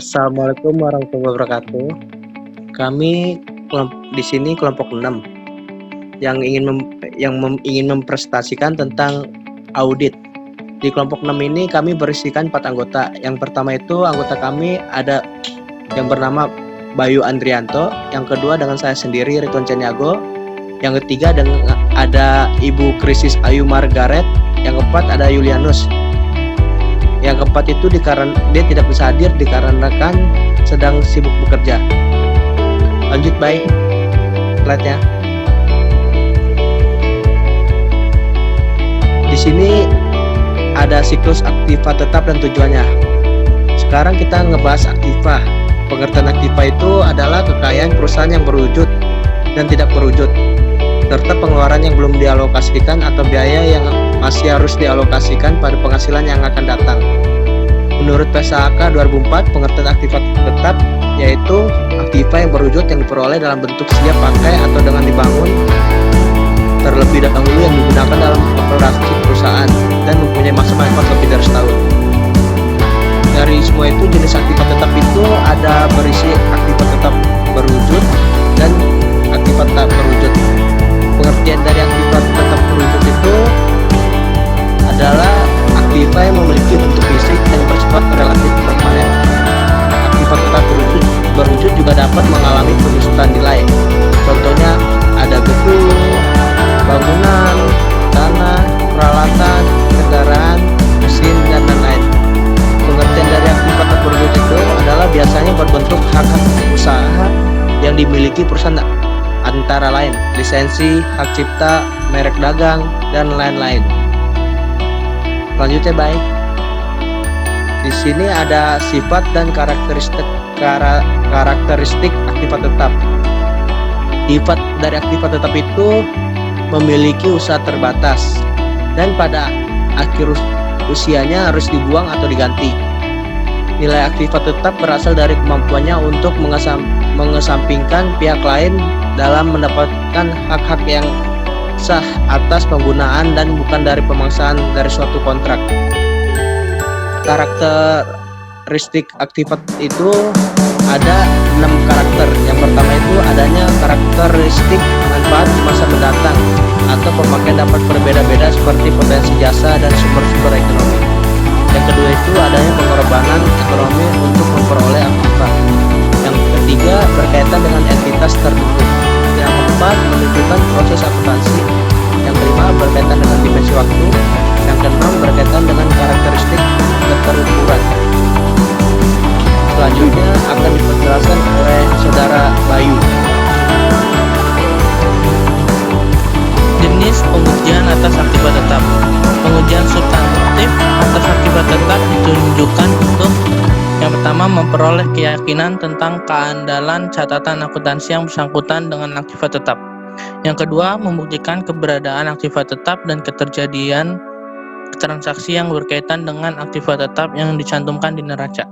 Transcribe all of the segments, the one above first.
Assalamualaikum warahmatullahi wabarakatuh. Kami di sini kelompok 6 yang ingin mempresentasikan tentang audit. Di kelompok 6 ini kami berisikan 4 anggota. Yang pertama itu anggota kami ada yang bernama Bayu Andrianto, yang kedua dengan saya sendiri Ridwan Caniago, yang ketiga ada Ibu Krisis Ayu Margaret, yang keempat ada Yulianus. Yang keempat itu dia tidak bisa hadir dikarenakan sedang sibuk bekerja. Lanjut, baik slide-nya. Di sini ada siklus aktiva tetap dan tujuannya. Sekarang kita ngebahas aktiva. Pengertian aktiva itu adalah kekayaan perusahaan yang berwujud dan tidak berwujud, serta pengeluaran yang belum dialokasikan atau biaya yang masih harus dialokasikan pada penghasilan yang akan datang. Menurut PSAK 2004, pengertian aktiva tetap yaitu aktiva yang berwujud yang diperoleh dalam bentuk siap pakai atau dengan dibangun terlebih dahulu yang digunakan dalam operasi perusahaan dan mempunyai masa manfaat lebih dari setahun. Dari semua itu, jenis aktiva tetap itu ada berisi aktiva tetap berwujud dan aktiva tak berwujud. Pengertian dari aktiva tetap berwujud itu adalah aktiva yang memiliki bentuk fisik dan bersifat relatif permanen. Aktiva tetap berwujud juga dapat mengalami penyusutan nilai. Contohnya ada gedung, bangunan, tanah, peralatan, kendaraan, mesin, dan lain-lain. Pengertian dari aktiva tetap berwujud itu adalah biasanya berbentuk hak-hak usaha yang dimiliki perusahaan, antara lain lisensi, hak cipta, merek dagang, dan lain-lain. Selanjutnya, baik. Di sini ada sifat dan karakteristik aktiva tetap. Sifat dari aktiva tetap itu memiliki usaha terbatas dan pada akhir usianya harus dibuang atau diganti. Nilai aktiva tetap berasal dari kemampuannya untuk mengesampingkan pihak lain dalam mendapatkan hak-hak yang sah atas penggunaan dan bukan dari pemaksaan dari suatu kontrak. Karakteristik aktiva itu ada 6 karakter. Yang pertama itu adanya karakteristik manfaat masa mendatang atau pemakaian dapat berbeda-beda seperti potensi jasa dan sumber-sumber ekonomi. Yang kedua itu adanya pengorbanan ekonomi untuk memperoleh aktiva. Yang ketiga berkaitan dengan entitas tertentu. Yang keempat menunjukkan proses akuntansi. Yang kelima berkaitan dengan dimensi waktu. Yang keenam berkaitan dengan karakteristik keterukuran. Selanjutnya akan dijelaskan oleh Saudara Bayu. Jenis pengujian atas aktiva tetap. Pengujian substantif atas aktiva tetap ditunjukkan untuk yang pertama, memperoleh keyakinan tentang keandalan catatan akuntansi yang bersangkutan dengan aktiva tetap. Yang kedua, membuktikan keberadaan aktiva tetap dan keterjadian transaksi yang berkaitan dengan aktiva tetap yang dicantumkan di neraca.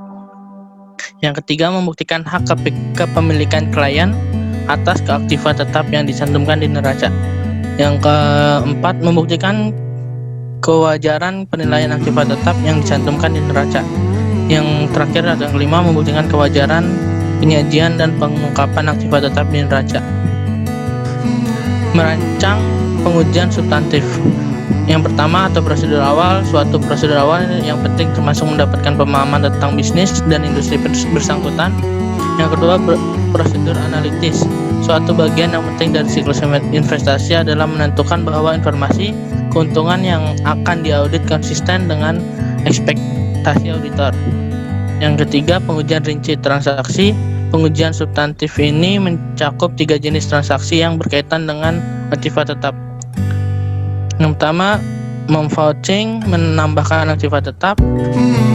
Yang ketiga, membuktikan hak kepemilikan klien atas aktiva tetap yang dicantumkan di neraca. Yang keempat, membuktikan kewajaran penilaian aktiva tetap yang dicantumkan di neraca. Yang terakhir ada yang kelima, membuktikan kewajaran penyajian dan pengungkapan aktiva tetap di neraca. Merancang pengujian substantif. Yang pertama atau prosedur awal, suatu prosedur awal yang penting termasuk mendapatkan pemahaman tentang bisnis dan industri bersangkutan. Yang kedua, prosedur analitis. Suatu bagian yang penting dari siklus investasi adalah menentukan bahwa informasi keuntungan yang akan diaudit konsisten dengan ekspektasi auditor. Yang ketiga, pengujian rinci transaksi. Pengujian substantif ini mencakup 3 jenis transaksi yang berkaitan dengan aktiva tetap. Yang pertama, memvouching, menambahkan aktiva tetap.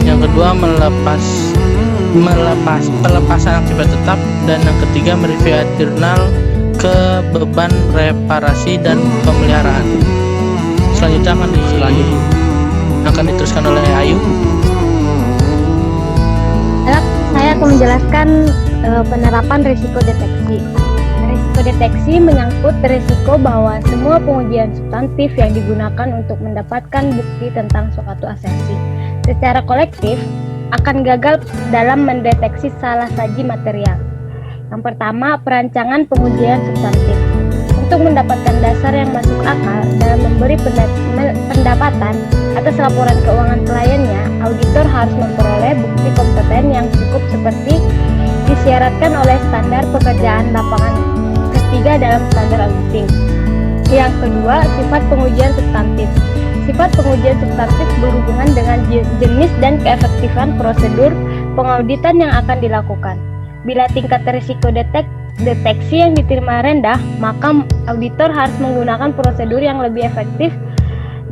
Yang kedua, pelepasan aktiva tetap. Dan yang ketiga, mereview internal ke beban reparasi dan pemeliharaan. Selanjutnya akan diteruskan oleh Ayu. Saya akan menjelaskan penerapan risiko deteksi. Risiko deteksi menyangkut risiko bahwa semua pengujian substantif yang digunakan untuk mendapatkan bukti tentang suatu asensi secara kolektif akan gagal dalam mendeteksi salah saji material. Yang pertama, perancangan pengujian substantif. Untuk mendapatkan dasar yang masuk akal dalam memberi pendapatan atas laporan keuangan kliennya, auditor harus memperoleh bukti kompeten yang cukup seperti disyaratkan oleh standar pekerjaan lapangan ketiga dalam standar auditing. Yang kedua, sifat pengujian substantif. Sifat pengujian substantif berhubungan dengan jenis dan keefektifan prosedur pengauditan yang akan dilakukan. Bila tingkat risiko deteksi yang diterima rendah, maka auditor harus menggunakan prosedur yang lebih efektif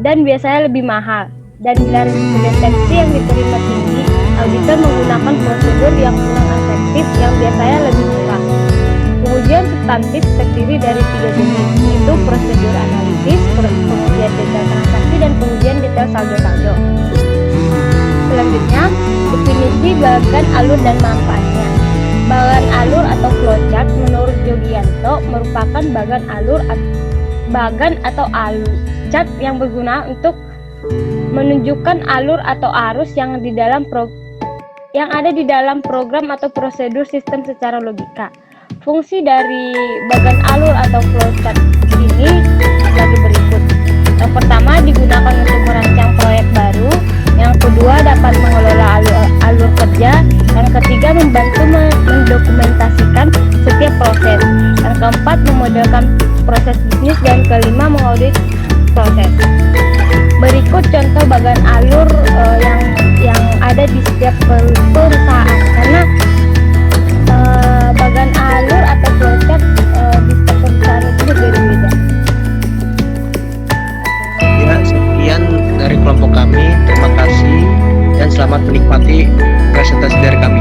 dan biasanya lebih mahal. Dan bila risiko deteksi yang diterima tinggi, auditor menggunakan prosedur yang kurang efektif yang biasanya lebih murah. Pengujian substantif terdiri dari 3 jenis, yaitu prosedur analisis, pengujian detail transaksi, dan pengujian detail saldo-saldo. Selanjutnya, definisi bagan alur dan manfaatnya. Bagan alur atau flowchart menurut Jogianto merupakan bagan atau alur chart yang berguna untuk menunjukkan alur atau arus yang ada di dalam program atau prosedur sistem secara logika. Fungsi dari bagan alur atau flowchart ini sebagai berikut. Yang pertama, digunakan untuk merancang proyek baru. Yang kedua, dapat mengelola alur kerja. Yang ketiga, membantu mendokumentasikan setiap proses. Yang keempat, memodelkan proses bisnis. Dan kelima, mengaudit proses. Berikut contoh bagan alur yang ada di setiap perusahaan. Karena bagan alur atau flowchart di setiap perusahaan itu berbeda-beda. Ya, sekian dari kelompok kami. Terima kasih dan selamat menikmati presentasi dari kami.